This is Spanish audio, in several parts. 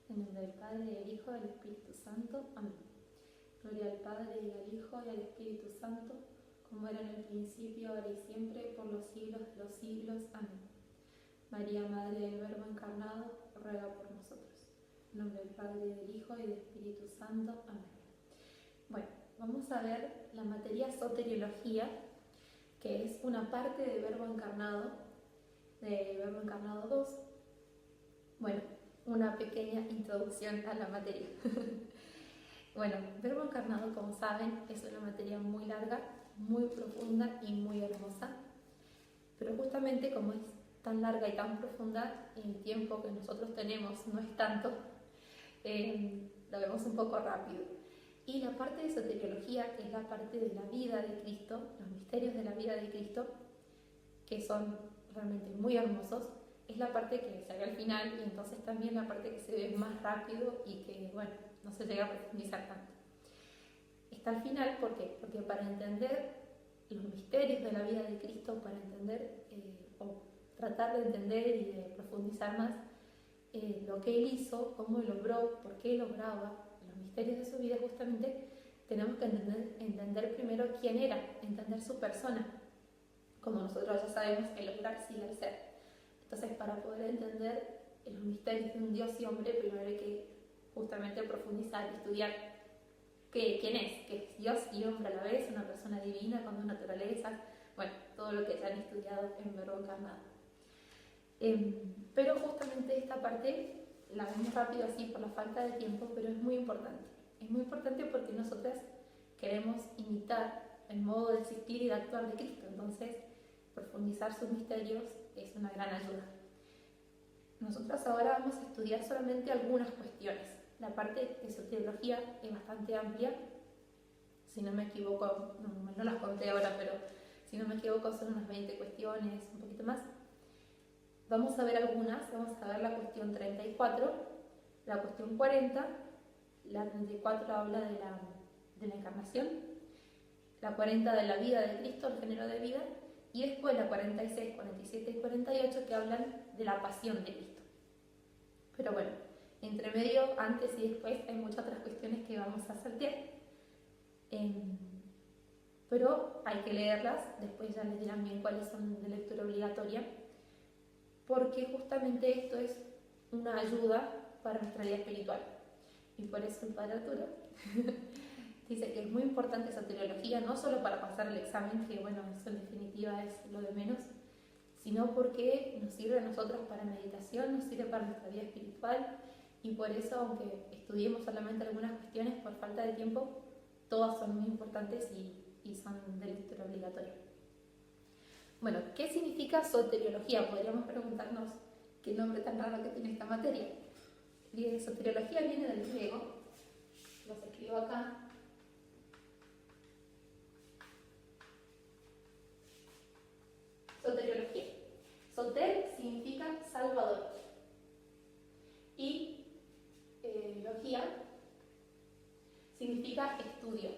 En nombre del Padre, del Hijo y del Espíritu Santo. Amén. Gloria al Padre, y al Hijo, y al Espíritu Santo, como era en el principio, ahora y siempre, por los siglos de los siglos. Amén. María, Madre del Verbo encarnado, ruega por nosotros. En nombre del Padre, del Hijo y del Espíritu Santo. Amén. Bueno, vamos a ver la materia soteriología, que es una parte de Verbo encarnado 2. Bueno, una pequeña introducción a la materia. Bueno, Verbo encarnado, como saben, es una materia muy larga, muy profunda y muy hermosa, pero justamente como es tan larga y tan profunda, el tiempo que nosotros tenemos no es tanto, lo vemos un poco rápido. Y la parte de soteriología, que es la parte de la vida de Cristo, los misterios de la vida de Cristo, que son realmente muy hermosos, es la parte que se ve al final, y entonces también la parte que se ve más rápido y que, bueno, no se llega a profundizar tanto. Está al final, ¿por qué? Porque para entender los misterios de la vida de Cristo, para entender o tratar de entender y de profundizar más lo que Él hizo, cómo Él obró, por qué Él obraba, los misterios de su vida, justamente tenemos que entender primero quién era, entender su persona. Como nosotros ya sabemos, el obrar sigue al ser. Entonces, para poder entender los misterios de un Dios y hombre, primero hay que justamente profundizar y estudiar quién es, que es Dios y hombre a la vez, una persona divina con dos naturalezas, bueno, todo lo que ya han estudiado en Verbo encarnado. Pero justamente esta parte la vemos rápido así por la falta de tiempo, pero es muy importante. Es muy importante porque nosotras queremos imitar el modo de existir y de actuar de Cristo, entonces profundizar sus misterios es una gran ayuda. Nosotros ahora vamos a estudiar solamente algunas cuestiones. La parte de soteriología es bastante amplia, si no me equivoco, no las conté ahora, pero si no me equivoco son unas 20 cuestiones, un poquito más. Vamos a ver algunas, vamos a ver la cuestión 34, la cuestión 40, la 34 habla de la encarnación, la 40 de la vida de Cristo, el género de vida, y después la 46, 47 y 48 que hablan de la pasión de Cristo. Pero bueno, entre medio, antes y después, hay muchas otras cuestiones que vamos a saltear. Pero hay que leerlas, después ya les dirán bien cuáles son de lectura obligatoria, porque justamente esto es una ayuda para nuestra vida espiritual. Y por eso el Padre Arturo dice que es muy importante soteriología, no solo para pasar el examen, que bueno, eso en definitiva es lo de menos, sino porque nos sirve a nosotros para meditación, nos sirve para nuestra vida espiritual, y por eso, aunque estudiemos solamente algunas cuestiones por falta de tiempo, todas son muy importantes y son de lectura obligatoria. Bueno, ¿qué significa soteriología? Podríamos preguntarnos qué nombre tan raro que tiene esta materia. Soteriología viene del griego, los escribo acá. Soteriología. Soter significa salvador y logía significa estudio.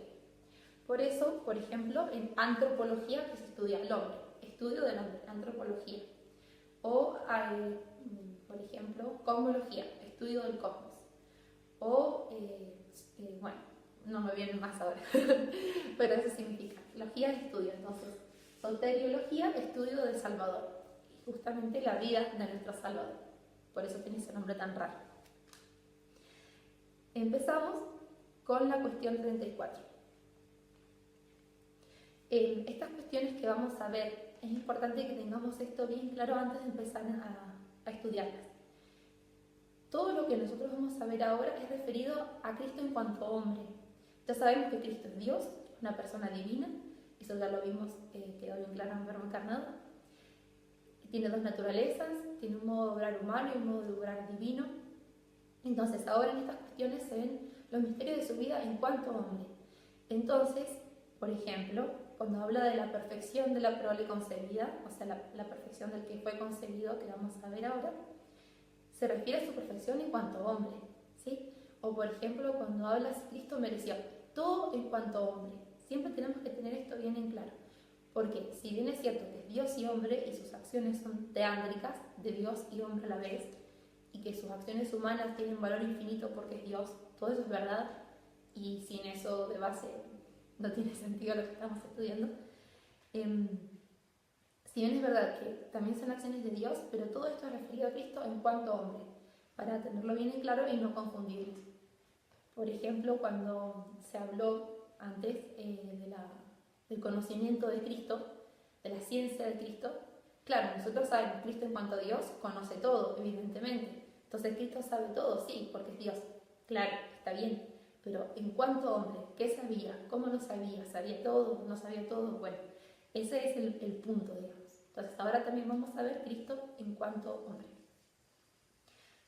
Por eso, por ejemplo, en antropología, que se estudia el hombre, estudio del hombre, antropología. O, por ejemplo, cosmología, estudio del cosmos. O, bueno, no me viene más ahora, pero eso significa. Logía es estudio, entonces, soteriología, estudio del Salvador. Y justamente la vida de nuestro Salvador. Por eso tiene ese nombre tan raro. Empezamos con la cuestión 34. Estas cuestiones que vamos a ver, es importante que tengamos esto bien claro antes de empezar a estudiarlas. Todo lo que nosotros vamos a ver ahora es referido a Cristo en cuanto a hombre. Ya sabemos que Cristo es Dios, una persona divina, eso ya lo vimos, quedó bien claro en Verbo encarnado. Tiene dos naturalezas, tiene un modo de obrar humano y un modo de obrar divino. Entonces, ahora en estas cuestiones se ven los misterios de su vida en cuanto a hombre. Entonces, por ejemplo, cuando habla de la perfección de la prole concebida, o sea, la perfección del que fue concebido, que vamos a ver ahora, se refiere a su perfección en cuanto a hombre, ¿sí? O por ejemplo, cuando habla si Cristo mereció todo en cuanto a hombre. Siempre tenemos que tener esto bien en claro, porque si bien es cierto que es Dios y hombre y sus acciones son teándricas, de Dios y hombre a la vez, y que sus acciones humanas tienen valor infinito porque es Dios, todo eso es verdad, y sin eso de base no tiene sentido lo que estamos estudiando. Si bien es verdad que también son acciones de Dios, pero todo esto es referido a Cristo en cuanto hombre, para tenerlo bien en claro y no confundirnos. Por ejemplo, cuando se habló antes del conocimiento de Cristo, de la ciencia de Cristo, claro, nosotros sabemos, Cristo en cuanto a Dios conoce todo, evidentemente. Entonces Cristo sabe todo, sí, porque es Dios. Claro, está bien. Pero en cuanto a hombre, ¿qué sabía? ¿Cómo lo sabía? ¿Sabía todo? ¿No sabía todo? Bueno, ese es el punto, digamos. Entonces ahora también vamos a ver Cristo en cuanto hombre.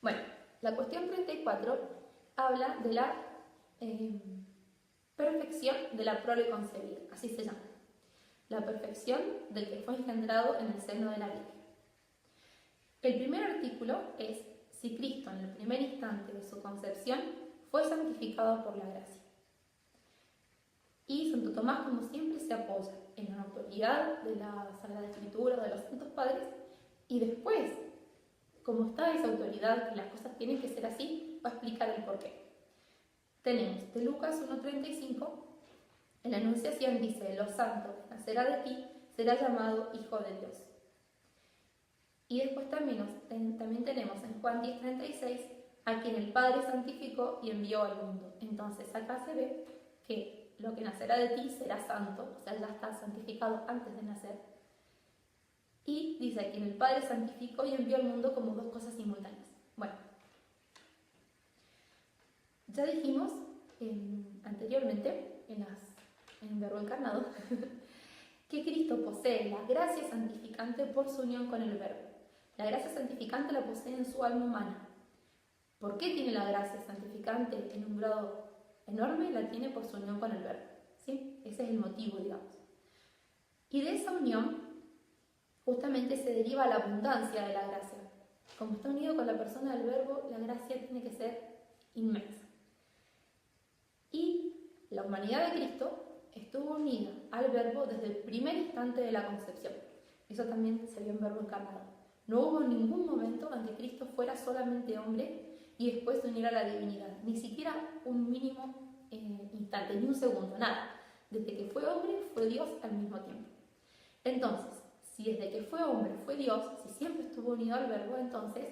Bueno, la cuestión 34 habla de la perfección de la prole concebida, así se llama. La perfección del que fue engendrado en el seno de la Virgen. El primer artículo es si Cristo en el primer instante de su concepción fue santificado por la gracia. Y Santo Tomás, como siempre, se apoya en la autoridad de la Sagrada Escritura, de los Santos Padres, y después, como está esa autoridad, que las cosas tienen que ser así, va a explicar el porqué. Tenemos de Lucas 1:35, en la Anunciación dice: lo santo que nacerá de ti será llamado Hijo de Dios. Y después también tenemos en Juan 10:36, a quien el Padre santificó y envió al mundo. Entonces acá se ve que lo que nacerá de ti será santo, o sea, ya está santificado antes de nacer. Y dice: a quien el Padre santificó y envió al mundo, como dos cosas simultáneas. Bueno, ya dijimos anteriormente, en Verbo Encarnado, que Cristo posee la gracia santificante por su unión con el Verbo. La gracia santificante la posee en su alma humana. ¿Por qué tiene la gracia santificante en un grado enorme? La tiene por su unión con el Verbo. ¿Sí? Ese es el motivo, digamos. Y de esa unión justamente se deriva la abundancia de la gracia. Como está unido con la persona del Verbo, la gracia tiene que ser inmensa. Y la humanidad de Cristo estuvo unida al Verbo desde el primer instante de la concepción. Eso también se vio en Verbo Encarnado. No hubo ningún momento en que Cristo fuera solamente hombre y después se uniera a la divinidad. Ni siquiera un mínimo instante, ni un segundo, nada. Desde que fue hombre, fue Dios al mismo tiempo. Entonces, si desde que fue hombre fue Dios, si siempre estuvo unido al Verbo, entonces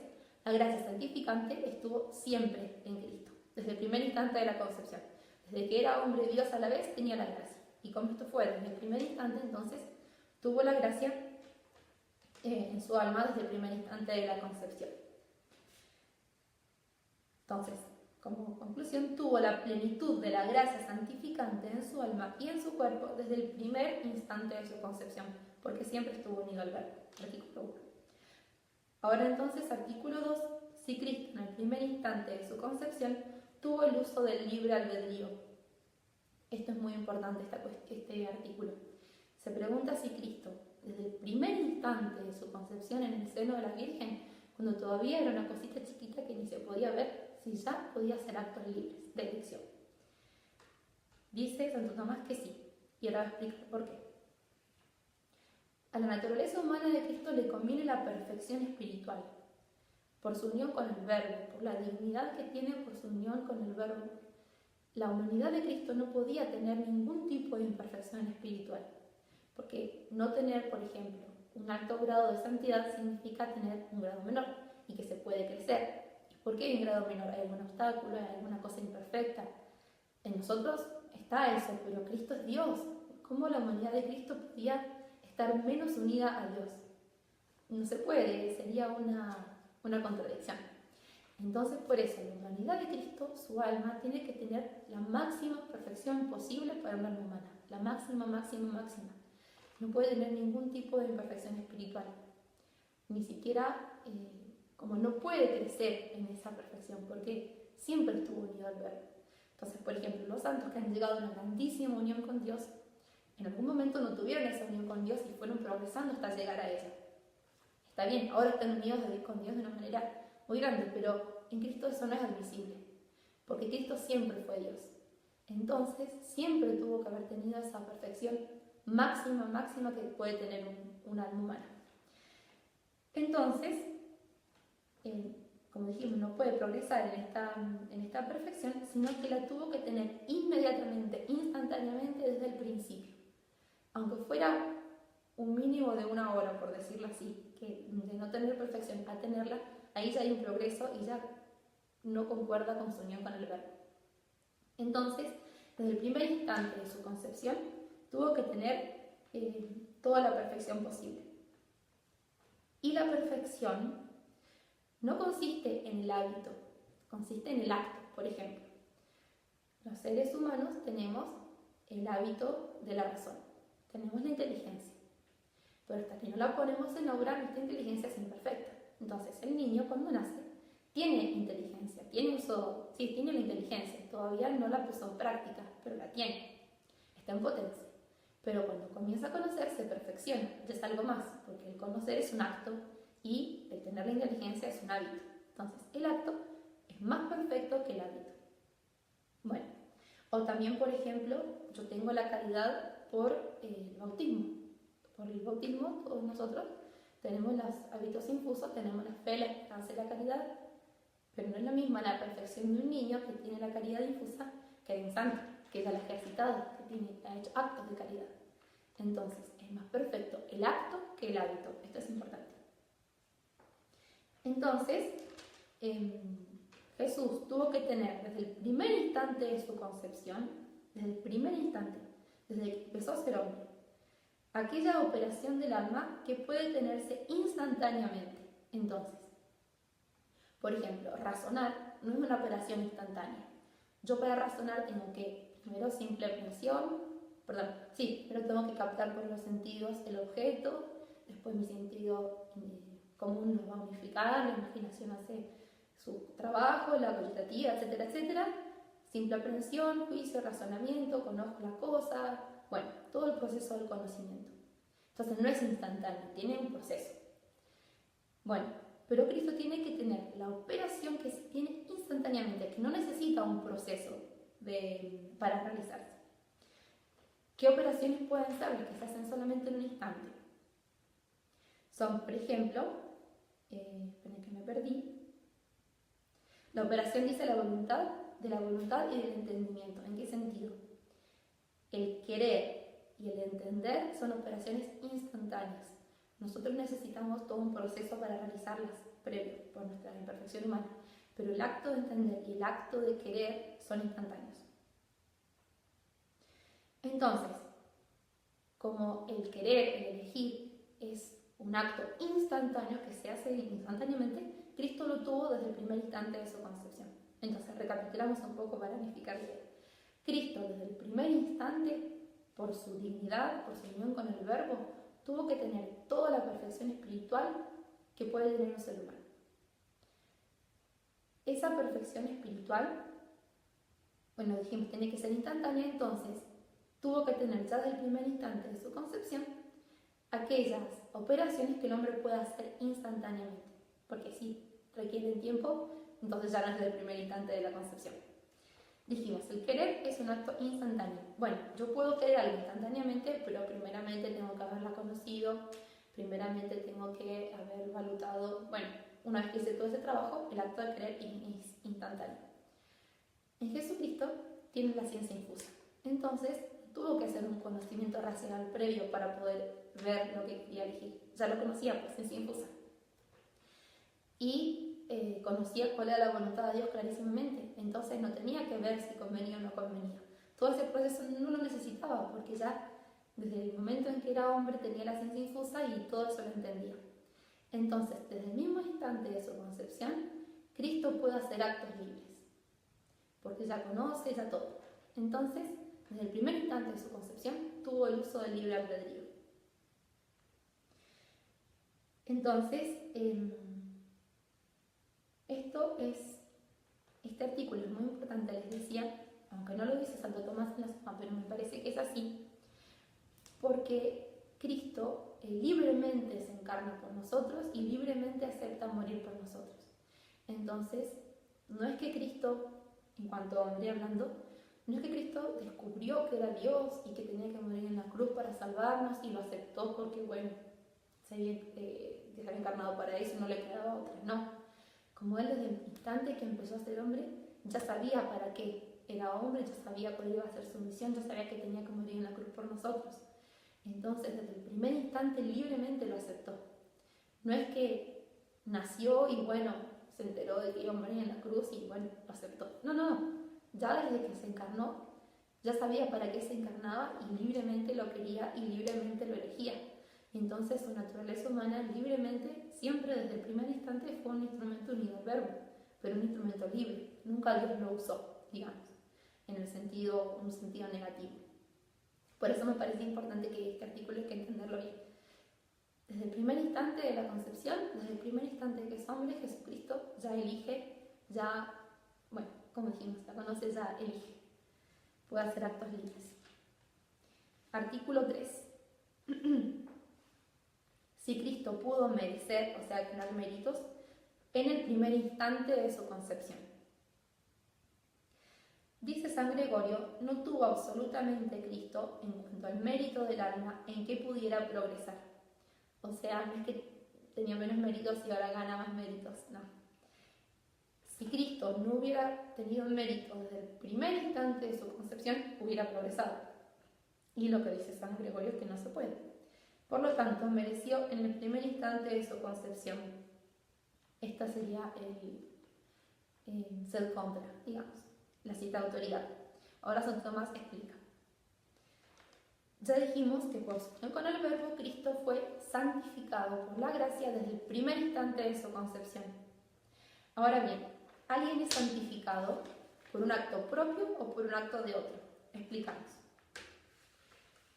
la gracia santificante estuvo siempre en Cristo, desde el primer instante de la concepción. Desde que era hombre y Dios a la vez, tenía la gracia. Y como esto fue desde el primer instante, entonces tuvo la gracia en su alma desde el primer instante de la concepción. Entonces, como conclusión, tuvo la plenitud de la gracia santificante en su alma y en su cuerpo desde el primer instante de su concepción, porque siempre estuvo unido al Verbo. Artículo 1. Ahora entonces, artículo 2. Si Cristo en el primer instante de su concepción tuvo el uso del libre albedrío. Esto es muy importante, este artículo. Se pregunta si Cristo, desde el primer instante de su concepción en el seno de la Virgen, cuando todavía era una cosita chiquita que ni se podía ver, si ya podía hacer actos libres de elección. Dice Santo Tomás que sí, y ahora voy a explicar por qué. A la naturaleza humana de Cristo le conviene la perfección espiritual, por su unión con el Verbo, por la dignidad que tiene por su unión con el Verbo. La humanidad de Cristo no podía tener ningún tipo de imperfección espiritual, porque no tener, por ejemplo, un alto grado de santidad significa tener un grado menor y que se puede crecer. ¿Y por qué hay un grado menor? ¿Hay algún obstáculo? ¿Hay alguna cosa imperfecta? En nosotros está eso, pero Cristo es Dios. ¿Cómo la humanidad de Cristo podía estar menos unida a Dios? No se puede, sería una contradicción. Entonces, por eso, la humanidad de Cristo, su alma, tiene que tener la máxima perfección posible para una alma humana. La máxima, máxima, máxima. No puede tener ningún tipo de imperfección espiritual. Ni siquiera, como no puede crecer en esa perfección, porque siempre estuvo unido al Verbo. Entonces, por ejemplo, los santos que han llegado a una grandísima unión con Dios, en algún momento no tuvieron esa unión con Dios y fueron progresando hasta llegar a ella. Está bien, ahora están unidos con Dios de una manera muy grande, pero en Cristo eso no es admisible, porque Cristo siempre fue Dios. Entonces, siempre tuvo que haber tenido esa perfección máxima, máxima que puede tener un alma humana. Entonces, como dijimos, no puede progresar en esta perfección, sino que la tuvo que tener inmediatamente, instantáneamente desde el principio. Aunque fuera un mínimo de 1 hora, por decirlo así, que de no tener perfección a tenerla, ahí ya hay un progreso y ya no concuerda con su unión con el verbo. Entonces, desde el primer instante de su concepción, tuvo que tener toda la perfección posible. Y la perfección no consiste en el hábito, consiste en el acto. Por ejemplo, los seres humanos tenemos el hábito de la razón, tenemos la inteligencia, pero hasta que no la ponemos en obra, nuestra inteligencia es imperfecta. Entonces, el niño cuando nace tiene inteligencia, tiene la inteligencia, todavía no la puso en práctica, pero la tiene, está en potencia. Pero cuando comienza a conocer, se perfecciona, ya es algo más, porque el conocer es un acto y el tener la inteligencia es un hábito. Entonces, el acto es más perfecto que el hábito. Bueno, o también, por ejemplo, yo tengo la caridad por el bautismo. Por el bautismo, todos nosotros tenemos los hábitos infusos, tenemos la fe, la esperanza y la caridad, pero no es la misma la perfección de un niño que tiene la caridad infusa que de un santo, que ya la ha ejercitado, que ha hecho actos de caridad. Entonces, es más perfecto el acto que el hábito. Esto es importante. Entonces, Jesús tuvo que tener desde el primer instante de su concepción, desde el primer instante, desde que empezó a ser hombre, aquella operación del alma que puede tenerse instantáneamente. Entonces, por ejemplo, razonar no es una operación instantánea. Yo para razonar tengo que, primero primero tengo que captar por los sentidos el objeto, después mi sentido común lo va a unificar, la imaginación hace su trabajo, la cogitativa, etcétera, etcétera. Simple aprehensión, juicio, razonamiento, conozco la cosa, bueno, todo el proceso del conocimiento. Entonces no es instantáneo, tiene un proceso. Bueno, pero Cristo tiene que tener la operación que se tiene instantáneamente, que no necesita un proceso para realizarse. ¿Qué operaciones pueden ser las que se hacen solamente en un instante? Son, por ejemplo, esperen que me perdí, la operación dice de la voluntad y del entendimiento. ¿En qué sentido? El querer y el entender son operaciones instantáneas. Nosotros necesitamos todo un proceso para realizarlas, previo por nuestra imperfección humana, pero el acto de entender y el acto de querer son instantáneos. Entonces, como el querer, el elegir, es un acto instantáneo que se hace instantáneamente, Cristo lo tuvo desde el primer instante de su concepción. Entonces, recapitulamos un poco para unificar la idea. Cristo, desde el primer instante, por su dignidad, por su unión con el Verbo, tuvo que tener toda la perfección espiritual que puede tener un ser humano. Esa perfección espiritual, bueno, dijimos, tiene que ser instantánea, entonces tuvo que tener ya desde el primer instante de su concepción aquellas operaciones que el hombre puede hacer instantáneamente, porque si requieren tiempo, entonces ya no es desde el primer instante de la concepción. Dijimos, el querer es un acto instantáneo. Bueno, yo puedo querer algo instantáneamente, pero primeramente tengo que haberla conocido, primeramente tengo que haber valutado, bueno, una vez que hice todo ese trabajo, el acto de querer es instantáneo. En Jesucristo tiene la ciencia infusa. Entonces, tuvo que hacer un conocimiento racional previo para poder ver lo que quería elegir. Ya lo conocía por ciencia infusa. Y conocía cuál era la voluntad de Dios clarísimamente. Entonces no tenía que ver si convenía o no convenía. Todo ese proceso no lo necesitaba porque ya desde el momento en que era hombre tenía la ciencia infusa y todo eso lo entendía. Entonces, desde el mismo instante de su concepción, Cristo puede hacer actos libres. Porque ya conoce, ya todo. Entonces, desde el primer instante de su concepción, tuvo el uso del libre albedrío. Entonces, este artículo es muy importante, les decía, aunque no lo dice Santo Tomás en la Suma, pero me parece que es así, porque Cristo libremente se encarna por nosotros y libremente acepta morir por nosotros. Entonces, no es que Cristo, en cuanto a hombre hablando, no es que Cristo descubrió que era Dios y que tenía que morir en la cruz para salvarnos y lo aceptó porque, bueno, se había encarnado para eso y no le quedaba otra. No. como Él desde el instante que empezó a ser hombre, ya sabía para qué era hombre, ya sabía cuál iba a ser su misión, ya sabía que tenía que morir en la cruz por nosotros. Entonces, desde el primer instante, libremente lo aceptó. No es que nació y bueno, se enteró de que iba a morir en la cruz y bueno, lo aceptó. No, no, ya desde que se encarnó, ya sabía para qué se encarnaba y libremente lo quería y libremente lo elegía. Entonces su naturaleza humana libremente, siempre desde el primer instante, fue un instrumento unido al verbo, pero un instrumento libre. Nunca Dios lo usó, digamos, en un sentido negativo. Por eso me parece importante que este artículo hay que entenderlo bien. Desde el primer instante de la concepción, desde el primer instante que es hombre, Jesucristo ya elige, ya, bueno, como dijimos, ya conoce, ya elige. Puede hacer actos libres. Artículo 3. Si Cristo pudo merecer, o sea, tener méritos, en el primer instante de su concepción. Dice San Gregorio, no tuvo absolutamente Cristo, en cuanto al mérito del alma, en que pudiera progresar. O sea, no es que tenía menos méritos y ahora gana más méritos, no. Si Cristo no hubiera tenido mérito desde el primer instante de su concepción, hubiera progresado. Y lo que dice San Gregorio es que no se puede. Por lo tanto, mereció en el primer instante de su concepción. Esta sería el sed contra, digamos, la cita de autoridad. Ahora Santo Tomás explica. Ya dijimos que por su unión con el Verbo, Cristo fue santificado por la gracia desde el primer instante de su concepción. Ahora bien, ¿alguien es santificado por un acto propio o por un acto de otro? Explicamos.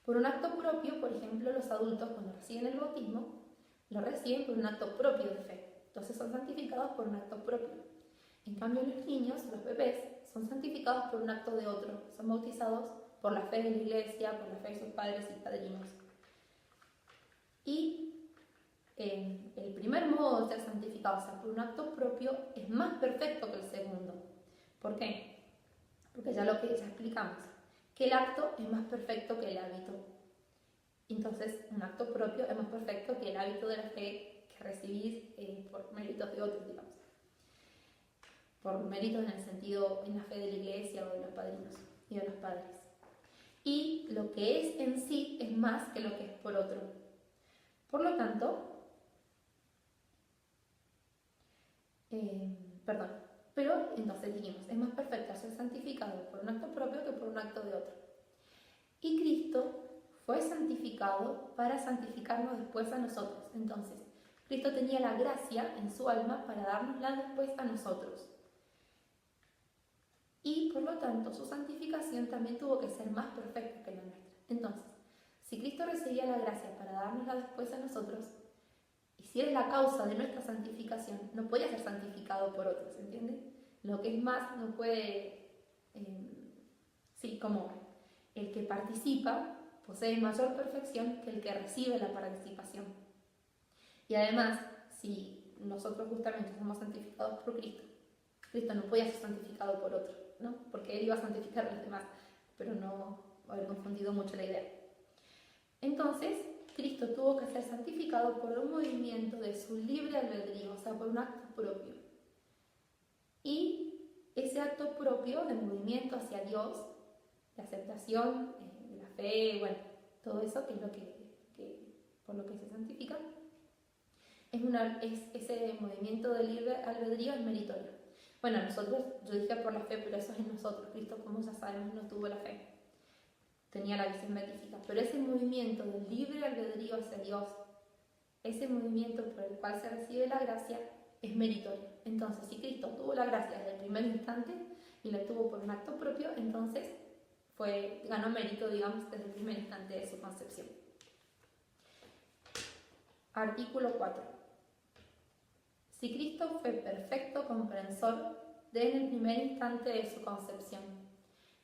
Por un acto propio, por ejemplo, los adultos cuando reciben el bautismo, lo reciben por un acto propio de fe. Entonces son santificados por un acto propio. En cambio, los niños, los bebés, son santificados por un acto de otro. Son bautizados por la fe de la iglesia, por la fe de sus padres y padrinos. Y el primer modo de ser santificados, o sea, por un acto propio, es más perfecto que el segundo. ¿Por qué? Porque ya explicamos, que el acto es más perfecto que el hábito. Entonces, un acto propio es más perfecto que el hábito de la fe que recibís por méritos de otros, digamos. Por méritos en el sentido, en la fe de la iglesia o de los padrinos y de los padres. Y lo que es en sí es más que lo que es por otro. Por lo tanto, pero entonces dijimos, es más perfecto ser santificado por un acto propio que por un acto de otro. Y Cristo fue santificado para santificarnos después a nosotros. Entonces, Cristo tenía la gracia en su alma para dárnosla después a nosotros. Y por lo tanto, su santificación también tuvo que ser más perfecta que la nuestra. Entonces, si Cristo recibía la gracia para dárnosla después a nosotros, y si es la causa de nuestra santificación, no podía ser santificado por otros, ¿entiende? Lo que es más no puede, como el que participa posee mayor perfección que el que recibe la participación. Y además, si nosotros justamente somos santificados por Cristo, Cristo no podía ser santificado por otro, ¿no? Porque Él iba a santificar a los demás, pero no haber confundido mucho la idea. Entonces, Cristo tuvo que ser santificado por un movimiento de su libre albedrío, o sea, por un acto propio. Y ese acto propio de movimiento hacia Dios, de aceptación, de la fe, bueno, todo eso que es lo por lo que se santifica, ese movimiento de libre albedrío es meritorio. Bueno, yo dije por la fe, pero eso es en nosotros. Cristo, como ya sabemos, no tuvo la fe. Tenía la visión beatífica. Pero ese movimiento de libre albedrío hacia Dios, ese movimiento por el cual se recibe la gracia, es meritorio. Entonces, si Cristo tuvo la gracia desde el primer instante y la tuvo por un acto propio, entonces ganó mérito, digamos, desde el primer instante de su concepción. Artículo 4. Si Cristo fue perfecto comprensor desde el primer instante de su concepción.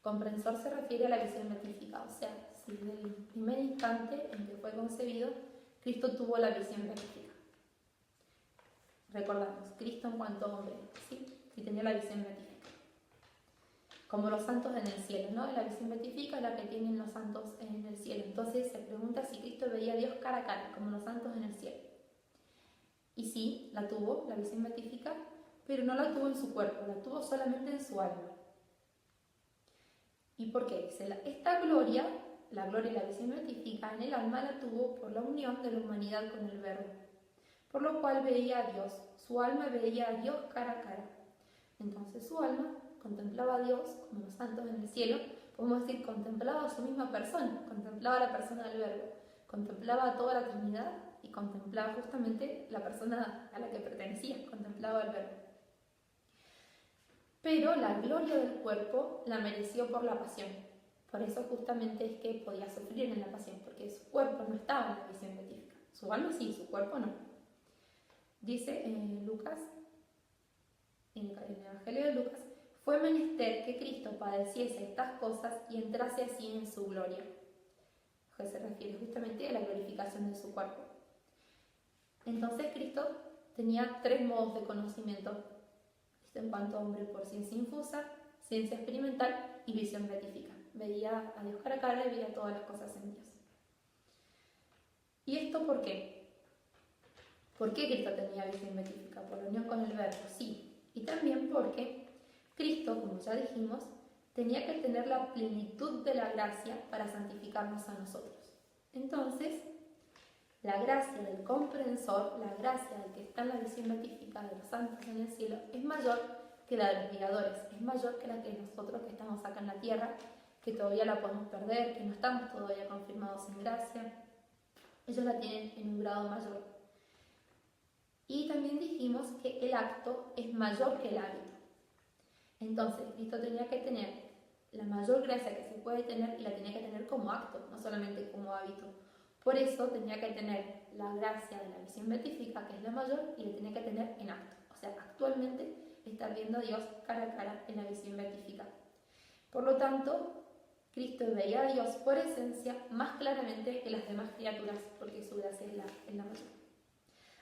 Comprensor se refiere a la visión beatífica, o sea, si desde el primer instante en que fue concebido, Cristo tuvo la visión beatífica. Recordamos, Cristo en cuanto hombre, ¿sí? Y tenía la visión beatífica. Como los santos en el cielo, ¿no? La visión beatífica es la que tienen los santos en el cielo. Entonces se pregunta si Cristo veía a Dios cara a cara, como los santos en el cielo. Y sí, la tuvo, la visión beatífica, pero no la tuvo en su cuerpo, la tuvo solamente en su alma. ¿Y por qué? Dice, esta gloria, la gloria y la visión beatífica en el alma la tuvo por la unión de la humanidad con el Verbo, por lo cual veía a Dios, su alma veía a Dios cara a cara. Entonces su alma contemplaba a Dios como los santos en el cielo, podemos decir, contemplaba a su misma persona, contemplaba a la persona del Verbo, contemplaba a toda la Trinidad y contemplaba justamente la persona a la que pertenecía, contemplaba al Verbo. Pero la gloria del cuerpo la mereció por la pasión. Por eso justamente es que podía sufrir en la pasión, porque su cuerpo no estaba en la visión beatífica. Su alma sí, su cuerpo no. Dice en Lucas, en el Evangelio de Lucas, fue menester que Cristo padeciese estas cosas y entrase así en su gloria. Que se refiere justamente a la glorificación de su cuerpo. Entonces Cristo tenía 3 modos de conocimiento en cuanto a hombre: por ciencia infusa, ciencia experimental y visión beatífica. Veía a Dios cara a cara y veía todas las cosas en Dios. ¿Y esto por qué? ¿Por qué Cristo tenía visión beatífica? Por la unión con el Verbo, sí. Y también porque Cristo, como ya dijimos, tenía que tener la plenitud de la gracia para santificarnos a nosotros. Entonces, la gracia del comprensor, la gracia del que está en la visión beatífica de los santos en el cielo, es mayor que la de los guiadores, es mayor que la que nosotros que estamos acá en la tierra, que todavía la podemos perder, que no estamos todavía confirmados en gracia. Ellos la tienen en un grado mayor. Y también dijimos que el acto es mayor que el hábito. Entonces, Cristo tenía que tener la mayor gracia que se puede tener y la tenía que tener como acto, no solamente como hábito. Por eso tenía que tener la gracia de la visión beatífica, que es la mayor, y la tenía que tener en acto. O sea, actualmente estar viendo a Dios cara a cara en la visión beatífica. Por lo tanto, Cristo veía a Dios por esencia más claramente que las demás criaturas, porque su gracia es la mayor.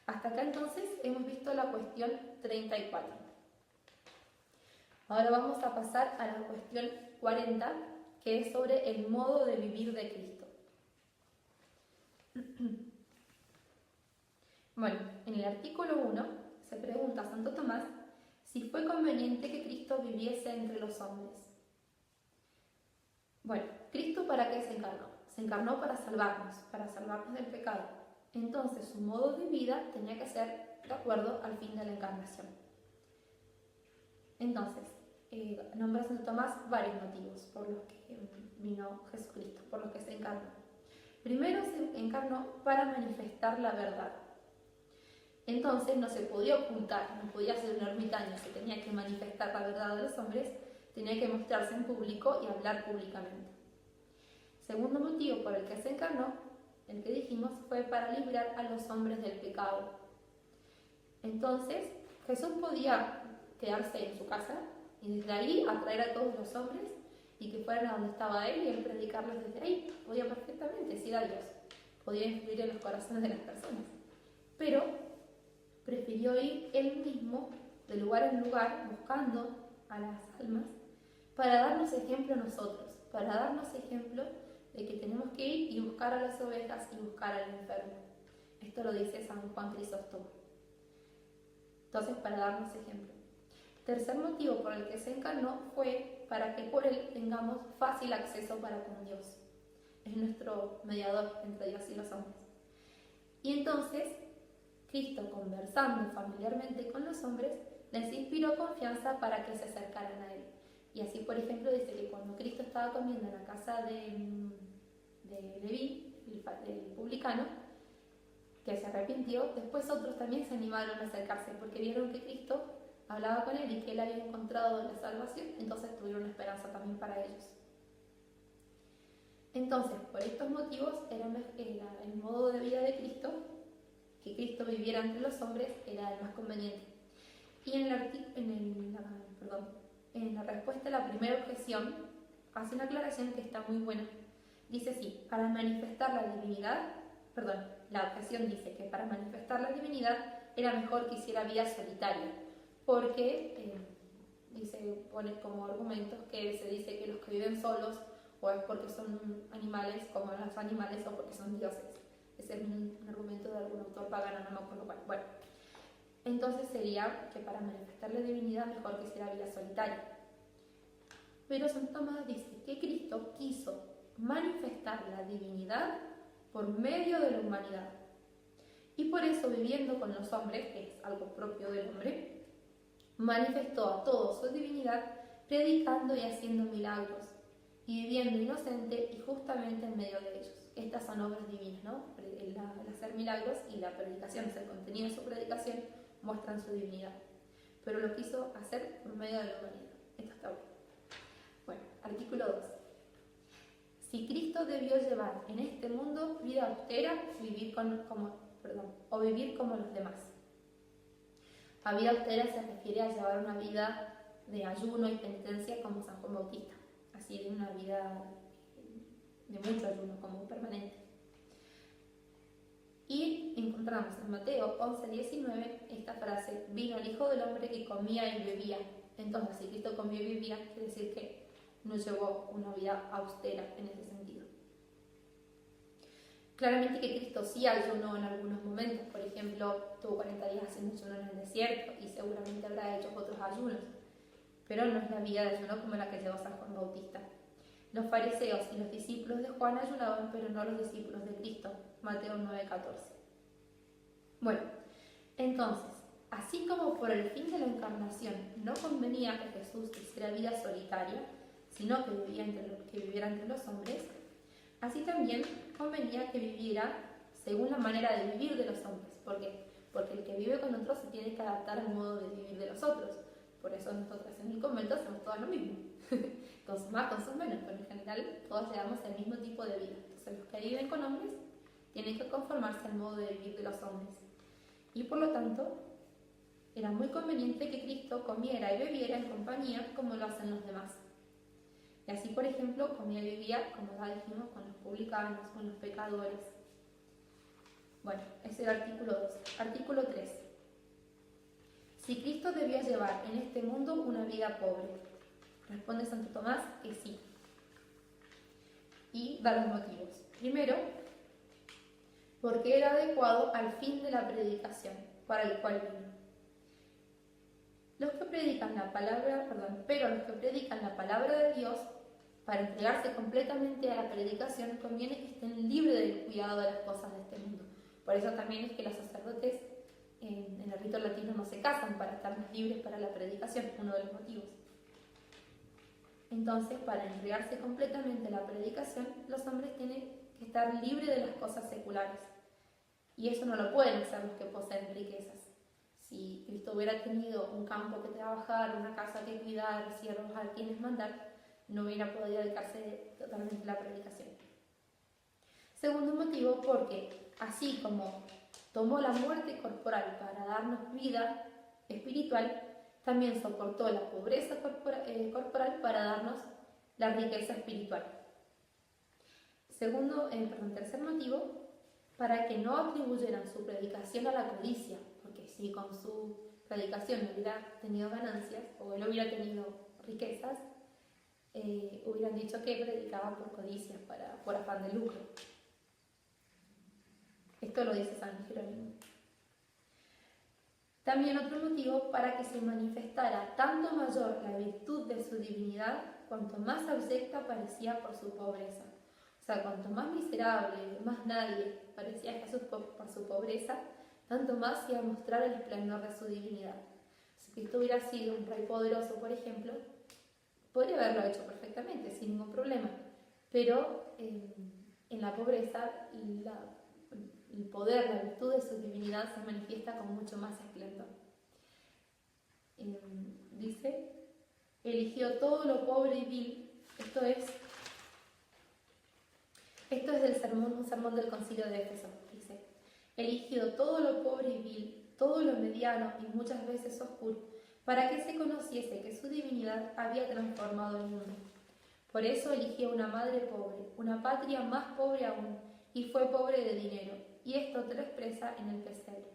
Hasta acá entonces hemos visto la cuestión 34. Ahora vamos a pasar a la cuestión 40, que es sobre el modo de vivir de Cristo. Bueno, en el artículo 1 se pregunta a Santo Tomás si fue conveniente que Cristo viviese entre los hombres. Bueno, ¿Cristo para qué se encarnó? Se encarnó para salvarnos del pecado. Entonces su modo de vida tenía que ser de acuerdo al fin de la encarnación. Entonces, nombra Santo Tomás varios motivos por los que vino Jesucristo, por los que se encarnó. Primero se encarnó para manifestar la verdad. Entonces no se podía ocultar, no podía ser un ermitaño, se tenía que manifestar la verdad de los hombres, tenía que mostrarse en público y hablar públicamente. Segundo motivo por el que se encarnó, el que dijimos, fue para librar a los hombres del pecado. Entonces Jesús podía quedarse en su casa y desde ahí atraer a todos los hombres y que fueran a donde estaba él y él predicarles desde ahí. Podía perfectamente decir a Dios, podía influir en los corazones de las personas, pero prefirió ir él mismo de lugar en lugar buscando a las almas para darnos ejemplo a nosotros, para darnos ejemplo de que tenemos que ir y buscar a las ovejas y buscar al enfermo. Esto lo dice San Juan Crisóstomo. Entonces, para darnos ejemplo. Tercer motivo por el que se encarnó fue para que por él tengamos fácil acceso para con Dios. Es nuestro mediador entre Dios y los hombres. Y entonces, Cristo, conversando familiarmente con los hombres, les inspiró confianza para que se acercaran a él. Y así, por ejemplo, dice que cuando Cristo estaba comiendo en la casa de Leví, el publicano, que se arrepintió, después otros también se animaron a acercarse porque vieron que Cristo hablaba con él y que él había encontrado la salvación, entonces tuvieron esperanza también para ellos. Entonces, por estos motivos, era el modo de vida de Cristo, que Cristo viviera entre los hombres, era el más conveniente. Y en la respuesta a la primera objeción, hace una aclaración que está muy buena. Dice así, para manifestar la divinidad, la objeción dice que para manifestar la divinidad era mejor que hiciera vida solitaria, porque pone como argumentos que se dice que los que viven solos o es porque son animales como los animales o porque son dioses. Ese es un argumento de algún autor pagano, no me acuerdo cuál. Bueno, entonces sería que para manifestar la divinidad mejor que hiciera vida solitaria. Pero Santo Tomás dice que Cristo quiso manifestar la divinidad por medio de la humanidad. Y por eso, viviendo con los hombres, que es algo propio del hombre, manifestó a todos su divinidad predicando y haciendo milagros, y viviendo inocente y justamente en medio de ellos. Estas son obras divinas, ¿no? El hacer milagros y la predicación, o sea, el contenido de su predicación muestran su divinidad. Pero lo quiso hacer por medio de la humanidad. Esto está bueno. Bueno, artículo 2. Si Cristo debió llevar en este mundo vida austera, vivir como los demás. A vida austera se refiere a llevar una vida de ayuno y penitencia como San Juan Bautista, así de una vida de mucho ayuno, como permanente. Y encontramos en Mateo 11:19 esta frase: vino el Hijo del Hombre que comía y bebía. Entonces, si Cristo comía y bebía, quiere decir que no llevó una vida austera en ese sentido. Claramente que Cristo sí ayunó en algunos momentos, por ejemplo, tuvo 40 días haciendo ayuno en el desierto y seguramente habrá hecho otros ayunos, pero no es la vida de ayuno como la que llevó San Juan Bautista. Los fariseos y los discípulos de Juan ayunaban, pero no los discípulos de Cristo. Mateo 9:14. Bueno, entonces, así como por el fin de la encarnación no convenía que Jesús hiciera vida solitaria, sino que viviera entre los hombres, así también convenía que viviera según la manera de vivir de los hombres. ¿Por qué? Porque el que vive con otros se tiene que adaptar al modo de vivir de los otros. Por eso nosotros en el convento hacemos todo lo mismo. Con sus más, con sus menos, pero en general todos llevamos el mismo tipo de vida. Entonces los que viven con hombres tienen que conformarse al modo de vivir de los hombres. Y por lo tanto, era muy conveniente que Cristo comiera y bebiera en compañía como lo hacen los demás. Y así, por ejemplo, comía y bebía, como ya dijimos, con los publicanos, con los pecadores. Bueno, ese es el artículo 2. Artículo 3. Si Cristo debía llevar en este mundo una vida pobre. Responde Santo Tomás que sí. Y da los motivos. Primero, porque era adecuado al fin de la predicación, para el cual vino. Pero los que predican la palabra de Dios, para entregarse completamente a la predicación, conviene que estén libres del cuidado de las cosas de este mundo. Por eso también es que los sacerdotes en el rito latino no se casan, para estar más libres para la predicación, uno de los motivos. Entonces, para entregarse completamente a la predicación, los hombres tienen que estar libres de las cosas seculares. Y eso no lo pueden hacer los que poseen riquezas. Si Cristo hubiera tenido un campo que trabajar, una casa que cuidar, siervos a quienes mandar, no hubiera podido dedicarse totalmente a la predicación. Segundo motivo, porque así como tomó la muerte corporal para darnos vida espiritual, también soportó la pobreza corporal para darnos la riqueza espiritual. Tercer motivo, para que no atribuyeran su predicación a la codicia, porque si con su predicación no hubiera tenido ganancias o él hubiera tenido riquezas, hubieran dicho que predicaba por codicia, por afán de lucro. Esto lo dice San Jerónimo. También otro motivo, para que se manifestara tanto mayor la virtud de su divinidad, cuanto más abyecta parecía por su pobreza. O sea, cuanto más miserable, más nadie parecía Jesús por su pobreza, tanto más iba a mostrar el esplendor de su divinidad. Si Cristo hubiera sido un rey poderoso, por ejemplo, podría haberlo hecho perfectamente, sin ningún problema. Pero en la pobreza, el poder, la virtud de su divinidad se manifiesta con mucho más esplendor. Dice, eligió todo lo pobre y vil. Esto es del sermón, un sermón del Concilio de Éfeso. Dice, eligió todo lo pobre y vil, todo lo mediano y muchas veces oscuro, para que se conociese que su divinidad había transformado el mundo. Por eso eligió una madre pobre, una patria más pobre aún, y fue pobre de dinero, y esto te lo expresa en el pesebre.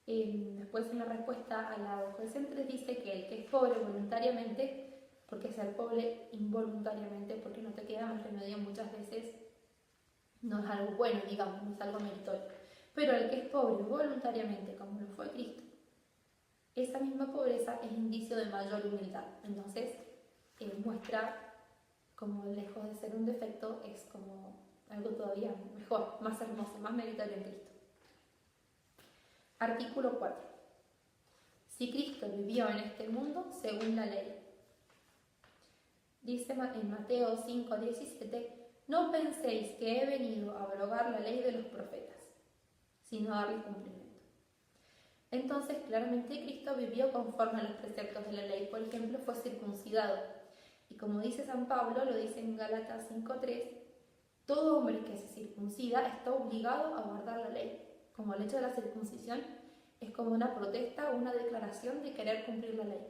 Después, en la respuesta a la objeción 3, dice que el que es pobre voluntariamente, porque ser pobre involuntariamente, porque no te queda más remedio muchas veces, no es algo bueno, digamos, no es algo meritorio. Pero el que es pobre voluntariamente, como lo fue Cristo, esa misma pobreza es indicio de mayor humildad. Entonces, muestra como lejos de ser un defecto, es como algo todavía mejor, más hermoso, más meritorio en Cristo. Artículo 4. Si Cristo vivió en este mundo según la ley. Dice en Mateo 5:17, no penséis que he venido a abrogar la ley de los profetas, sino a darle cumplimiento. Entonces, claramente Cristo vivió conforme a los preceptos de la ley. Por ejemplo, fue circuncidado. Y como dice San Pablo, lo dice en Gálatas 5:3, todo hombre que se circuncida está obligado a guardar la ley. Como el hecho de la circuncisión es como una protesta, una declaración de querer cumplir la ley.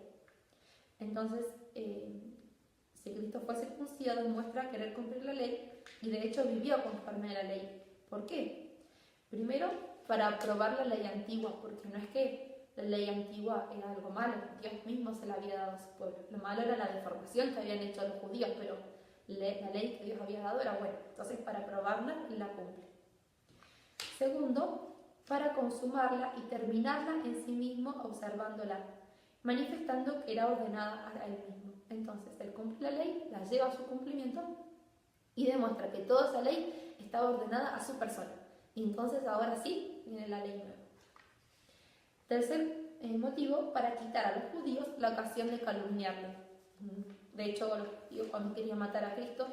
Entonces, si Cristo fue circuncidado, demuestra querer cumplir la ley y de hecho vivió conforme a la ley. ¿Por qué? Primero, para aprobar la ley antigua, porque no es que la ley antigua era algo malo, Dios mismo se la había dado a su pueblo. Lo malo era la deformación que habían hecho los judíos, pero la ley que Dios había dado era buena. Entonces, para aprobarla, la cumple. Segundo, para consumarla y terminarla en sí mismo observándola, manifestando que era ordenada a él mismo. Entonces, él cumple la ley, la lleva a su cumplimiento y demuestra que toda esa ley está ordenada a su persona. Y entonces, ahora sí, viene la ley nueva. Tercer motivo, para quitar a los judíos la ocasión de calumniarle. De hecho, los judíos cuando querían matar a Cristo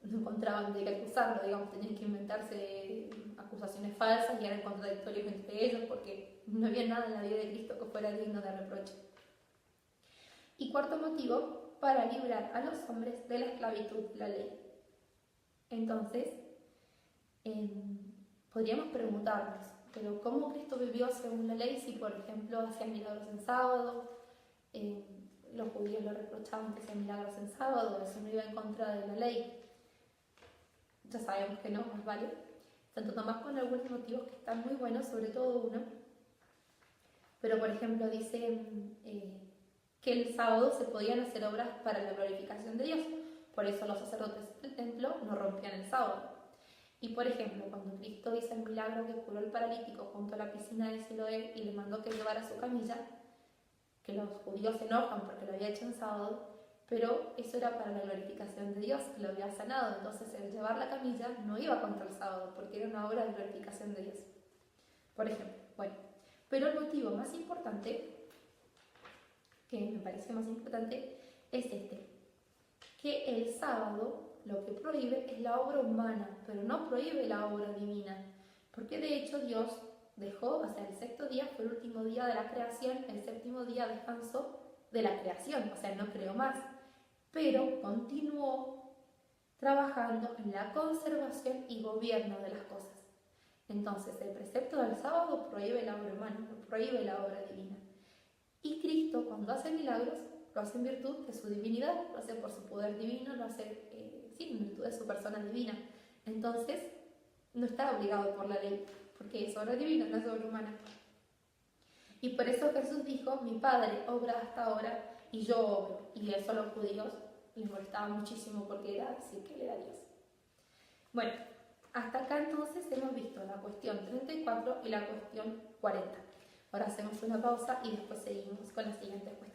no encontraban de qué acusarlo, digamos, tenían que inventarse acusaciones falsas y eran contradictorios entre ellos porque no había nada en la vida de Cristo que fuera digno de reproche. Y cuarto motivo, para librar a los hombres de la esclavitud de la ley. Entonces, podríamos preguntarnos, pero ¿cómo Cristo vivió según la ley si, por ejemplo, hacía milagros en sábado? Los judíos lo reprochaban que hacía milagros en sábado, eso no iba en contra de la ley. Ya sabemos que no es válido. Santo Tomás pone algunos motivos que están muy buenos, sobre todo uno. Pero, por ejemplo, dice que el sábado se podían hacer obras para la glorificación de Dios. Por eso los sacerdotes del templo no rompían el sábado. Y, por ejemplo, cuando Cristo hizo el milagro que curó al paralítico junto a la piscina de Siloé y le mandó que llevara su camilla, que los judíos se enojan porque lo había hecho en sábado, pero eso era para la glorificación de Dios, que lo había sanado. Entonces, el llevar la camilla no iba contra el sábado, porque era una obra de glorificación de Dios. Por ejemplo, bueno. Pero el motivo más importante, que me parece más importante, es que el sábado lo que prohíbe es la obra humana, pero no prohíbe la obra divina. Porque de hecho Dios dejó, o sea, el sexto día fue el último día de la creación, el séptimo día descansó de la creación, o sea, no creó más. Pero continuó trabajando en la conservación y gobierno de las cosas. Entonces, el precepto del sábado prohíbe la obra humana, no prohíbe la obra divina. Y Cristo, cuando hace milagros, lo hace en virtud de su divinidad, lo hace por su poder divino, lo hace en virtud de su persona divina. Entonces, no está obligado por la ley, porque es obra divina, no es obra humana. Y por eso Jesús dijo, mi Padre obra hasta ahora y yo obro. Y eso a los judíos les molestaba muchísimo porque era decir que él era Dios. Bueno, hasta acá entonces hemos visto la cuestión 34 y la cuestión 40. Ahora hacemos una pausa y después seguimos con las siguientes cuestiones.